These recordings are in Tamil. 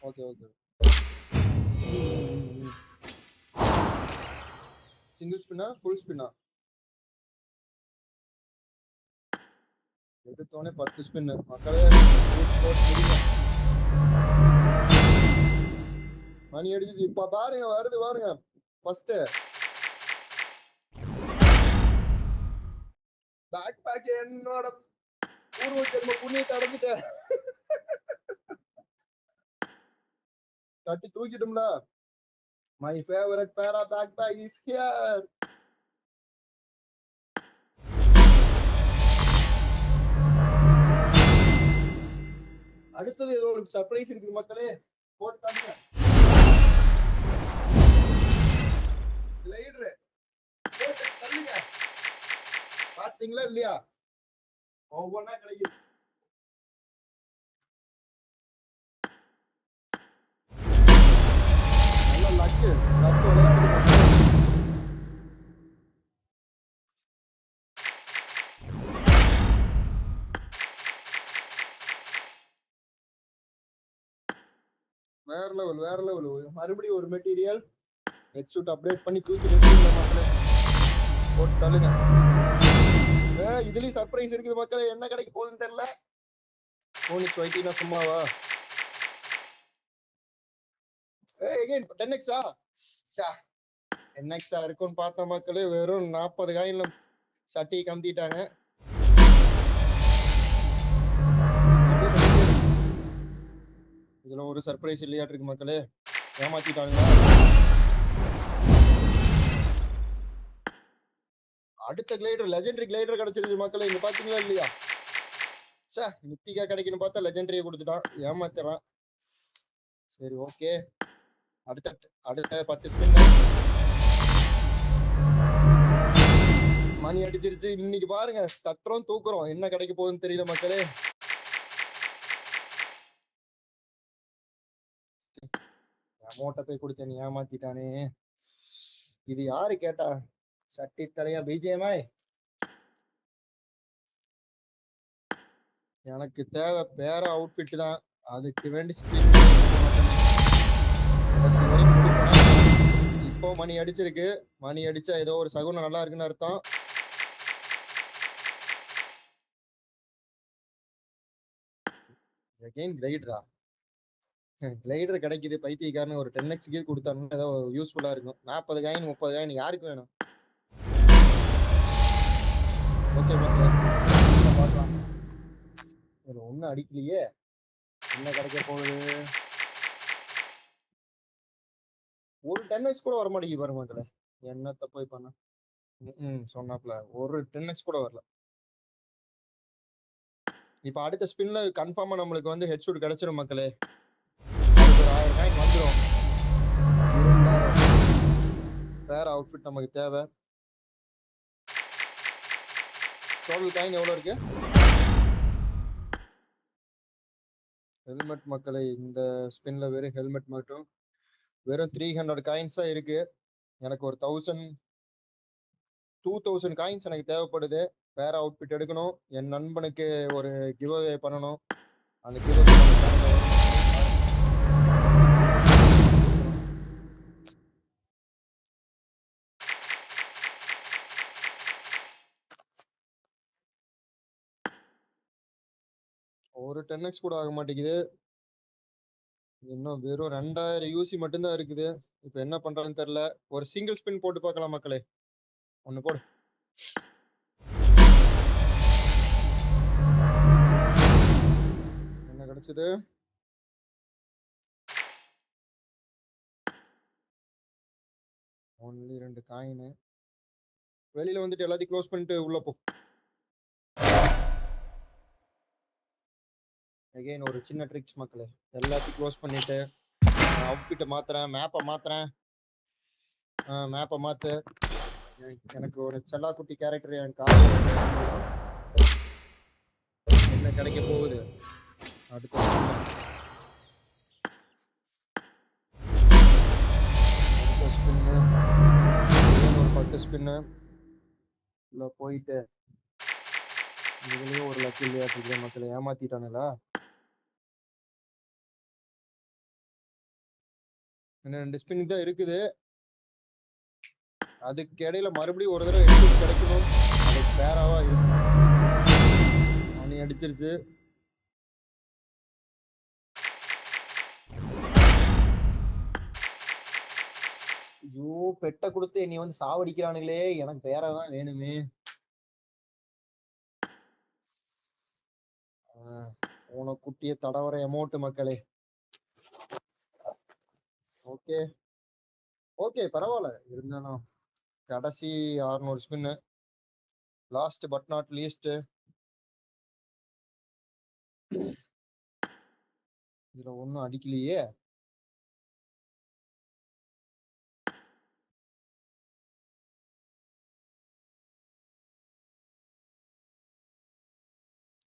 Okay okay. சிங்கிள் ஸ்பின்னா ஃபுல் ஸ்பின்னா? எடுத்தோடனே 10 ஸ்பின் மக்களே. மணி அடிச்சு இப்ப பாருங்க, வருது பாருங்க ஃபர்ஸ்ட் பேக் பேக். என்னோட பூர்வ ஜென்ம புண்ணியத்தை அடைஞ்சிட்டேன். தட்டி தூக்கிட்டோம்ல. மை ஃபேவரட் பேரா பேக் பேக் இஸ் ஹியர். அடுத்தது ஏதோ ஒரு சர்ப்ரைஸ் இருக்குது மக்களே, போட்டு தாங்க. கிளைடர் போட்டு தள்ளுங்க. பாத்தீங்களா இல்லையா? ஒவ்வொன்னா கிடைக்குது. நல்ல லக்கு லக்கு விளையாடுது. வேற லெவல் வேற லெவல். மறுபடியும் ஒரு மெட்டீரியல் ஹெட்ஷூட் அப்டேட் பண்ணி தூக்கி மக்களே, போட்டு தள்ளுங்க. இதுலயும் சர்ப்ரைஸ் இருக்குது மக்களே, என்ன கிடைக்க போகுதுன்னு தெரியல. போனிக்ஸ் வைட்டினா சும்மாவா? அகைன் 10x-ஆ? 10x-ஆ இருக்கும்னு பார்த்த மக்களே, வெறும் 40 காயின்ல சட்டி கம்திட்டாங்க. இதுல ஒரு சர்ப்ரைஸ் இல்லையாட்டு இருக்கு மக்களே, ஏமாத்திட்டாங்களா? அடுத்த கிளைடர் லெஜெண்டரி கிளைடர் கிடைச்சிருச்சு மக்களே, இங்க பாத்தீங்களா இல்லையா? நித்திகா கிடைக்கணும் பார்த்தா லெஜெண்டரியை கொடுத்துட்டான், ஏமாத்துறான். சரி ஓகே, அடுத்த 10 ஸ்பின். மணி அடிச்சிருச்சு. இன்னைக்கு பாருங்க, தட்டுறோம் தூக்குறோம், என்ன கிடைக்க போகுதுன்னு தெரியல மக்களே. அமௌண்ட்டை போய் கொடுத்த நீ ஏமாத்திட்டானே. இது யாரு கேட்டா? சட்டி தலையா பிஜிஎம்ஐ. எனக்கு தேவை பேர அவுட்ஃபிட் தான், அதுக்கு வேண்டி இப்போ மணி அடிச்சிருக்கு. மணி அடிச்சா ஏதோ ஒரு சகுனம் நல்லா இருக்குன்னு அர்த்தம். அகைன் கிளைடரா? கிளைடர் கிடைக்குது பைத்தியக்காரன்னு ஒரு 10x கொடுத்தாருன்னு ஏதோ யூஸ்ஃபுல்லா இருக்கும். 40 காயின் 30 காயின் யாருக்கு வேணும்? ஓகே பார்க்கலாம். ஒன்னும் அடிக்கலையே, என்ன கிடைக்க போகுது? ஒரு 10x கூட வர மாட்டேங்குது பாருங்க மக்களே, என்னத்த போய் பண்ண. சொன்னாப்ல ஒரு 10x கூட வரல. இப்ப அடுத்த ஸ்பின்ல கன்ஃபார்மா நம்மளுக்கு வந்து ஹெட்ஷூட் கிடைச்சிரும் மக்களே. ஒரு 1000 காயின் வந்துடும். வேற அவுட்ஃபிட் நமக்கு தேவை. டோட்டல் காயின் எவ்வளவு இருக்கு? ஹெல்மெட் மக்களே, இந்த ஸ்பின்ல வெறும் ஹெல்மெட் மட்டும் வெறும் 300 காயின்ஸ் தான் இருக்கு. எனக்கு ஒரு 2000 காயின்ஸ் எனக்கு தேவைப்படுது. வேற அவுட்ஃபிட் எடுக்கணும், என் நண்பனுக்கு ஒரு கிவ் அவே பண்ணணும். அந்த கிவ் அவே ஒரு 10x கூட ஆக மாட்டேங்குது. இன்னும் வெறும் 2000 யூசி மட்டும்தான் இருக்குது. இப்ப என்ன பண்றதுன்னு தெரியல. ஒரு சிங்கிள் ஸ்பின் போட்டு பார்க்கலாம் மக்களே. ஒண்ணு போடு. என்ன கிடைச்சது? Only 2 coin. வெளியில வந்துட்டு எல்லாத்தையும் க்ளோஸ் பண்ணிட்டு உள்ள போ. அகைன் ஒரு சின்ன ட்ரிக்ஸ் மக்களே, எல்லாத்தையும் க்ளோஸ் பண்ணிட்டு அவுட்ஃபிட்டை மாத்துறேன், மேப்பை மாத்துறேன். மேப்பை மாத்து. எனக்கு ஒரு செல்லா குட்டி கேரக்டர் என் கார். என்ன கிடைக்க போகுது? அடுத்த ஸ்பின்னு ஒரு 10 ஸ்பின்னு உள்ள போயிட்டு இதுலயும் ஒரு லக்கு இல்லையா? மக்களே ஏமாத்திட்டானுங்களா? இன்னும் 2 ஸ்பின் தான் இருக்குது. அதுக்கு இடையில மறுபடியும் ஒரு தடவை எட்டு கிடைக்கணும். அது பேராவா இருக்கும். மணி அடிச்சிருச்சு. ஐயோ பெட்ட கொடுத்து என்னை வந்து சாவடிக்கிறானுங்களே, எனக்கு பேராதான் வேணுமே. குட்டிய தடவர அமௌண்ட் மக்களே. ஓகே ஓகே பரவாயில்ல இருந்தாலும் கடைசி 600 spin. Last but not least. இதுல ஒண்ணும் அடிக்கலையே.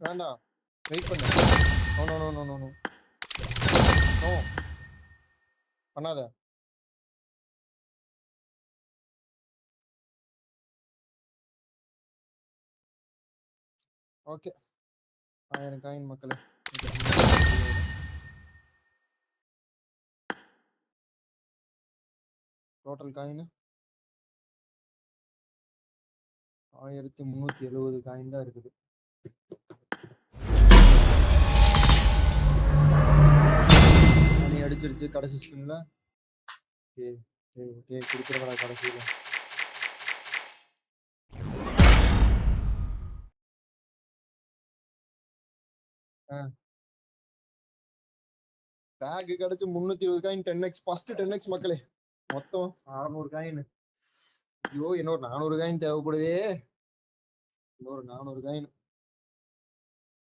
வேண்டாம் வெயிட் பண்ணு. No no no no no no no பண்ணாத. ஓகே 1000 காயின் மக்களே. டோட்டல் காயின் 1370 காயின் தான் இருக்குது. மணி அடிச்சிருச்சு கடைசி ஸ்பின்ல. குடுத்துறடா கடைசியில. பேக் கிடைச்சு 320 காயின் 10x ஃபர்ஸ்ட் 10x மக்களே. மொத்தம் 600 காயின். ஐயோ இன்னொரு 400 காயின் தேவைப்படுதே. இன்னொரு 400 காயின்.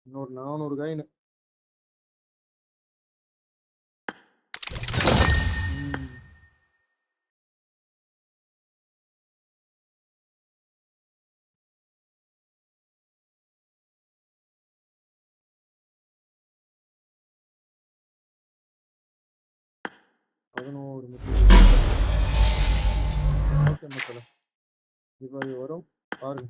இன்னொரு 400 காயின். ஓகே மக்களே இப்போ வரும் பாருங்க.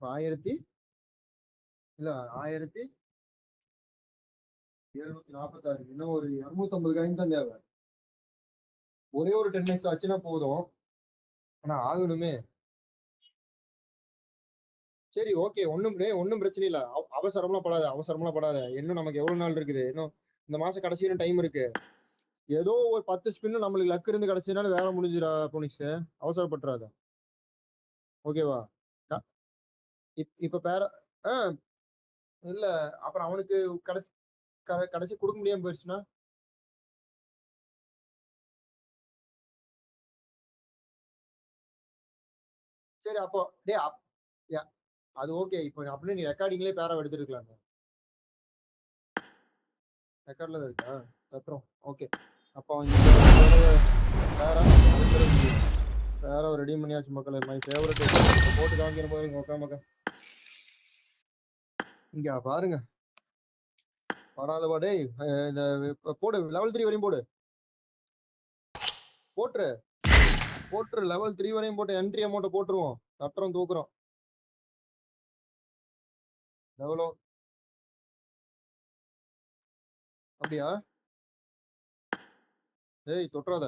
ஆயிரத்தி இல்ல 1746. இன்னும் ஒரு 250 காயின் தான் தேவை. ஒரே ஒரு 10x ஆச்சுன்னா போதும். ஆனா ஆகணுமே. சரி ஓகே ஒண்ணும் பிரச்சனை இல்ல. அவசரம்லாம் படாத. இன்னும் நமக்கு எவ்வளவு நாள் இருக்குது. இன்னும் இந்த மாசம் கடைசியில டைம் இருக்கு. ஏதோ ஒரு 10 ஸ்பின் நம்மளுக்கு லக் இருந்து கிடைச்சதுனால வேலை முடிஞ்சிடா போனிக்ஸ். அவசரப்பட்டுறாத. ஓகேவா? இப்ப பேர இல்ல அப்புறம் அவனுக்கு கடைசி கொடுக்க முடியாம போயிடுச்சுன்னா சரி அப்போ டே அது ஓகே. இப்போ அப்படியே நீ ரெக்கார்டிங்லயே பேரா எடுத்துருக்கலாம். ரெக்கார்ட்ல தான் இருக்கா அப்புறம் ஓகே. அப்போ பேரா ரெடி பண்ணியாச்சு மக்களே. மை ஃபேவரட் போட்டு காமிக்கிற போது உட்காமக்க இங்க பாருங்க. படாதவா டேய். இந்த போடு லெவல் 3 வரையும் போட்டுரு லெவல் 3 வரையும் போட்டு என்ட்ரி அமௌண்ட் போட்டுருவோம். தட்டுறோம் தூக்குறோம். எவ்வளோ அப்படியா? ஏய் தொட்டுறாத.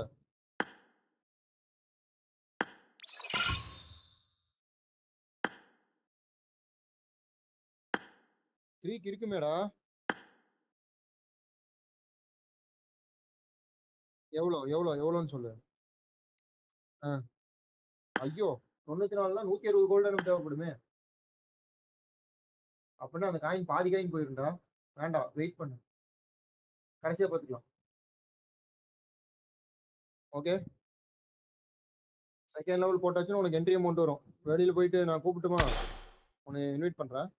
த்ரீக்கு இருக்குமேடா. எவ்வளோன்னு சொல்லு. ஐயோ 94னா 160 கோல்டு எனக்கு தேவைப்படுமே. அப்படின்னா அந்த காயின் பாதி காயின் போயிருண்டா. வேண்டாம் வெயிட் பண்ணு. கடைசியா பாத்துக்கலாம். ஓகே செகண்ட் லெவல் போட்டாச்சுன்னா உனக்கு என்ட்ரி அமௌண்ட் வரும். வெளியில போயிட்டு நான் கூப்பிட்டுமா உன்னை இன்வைட் பண்றேன்.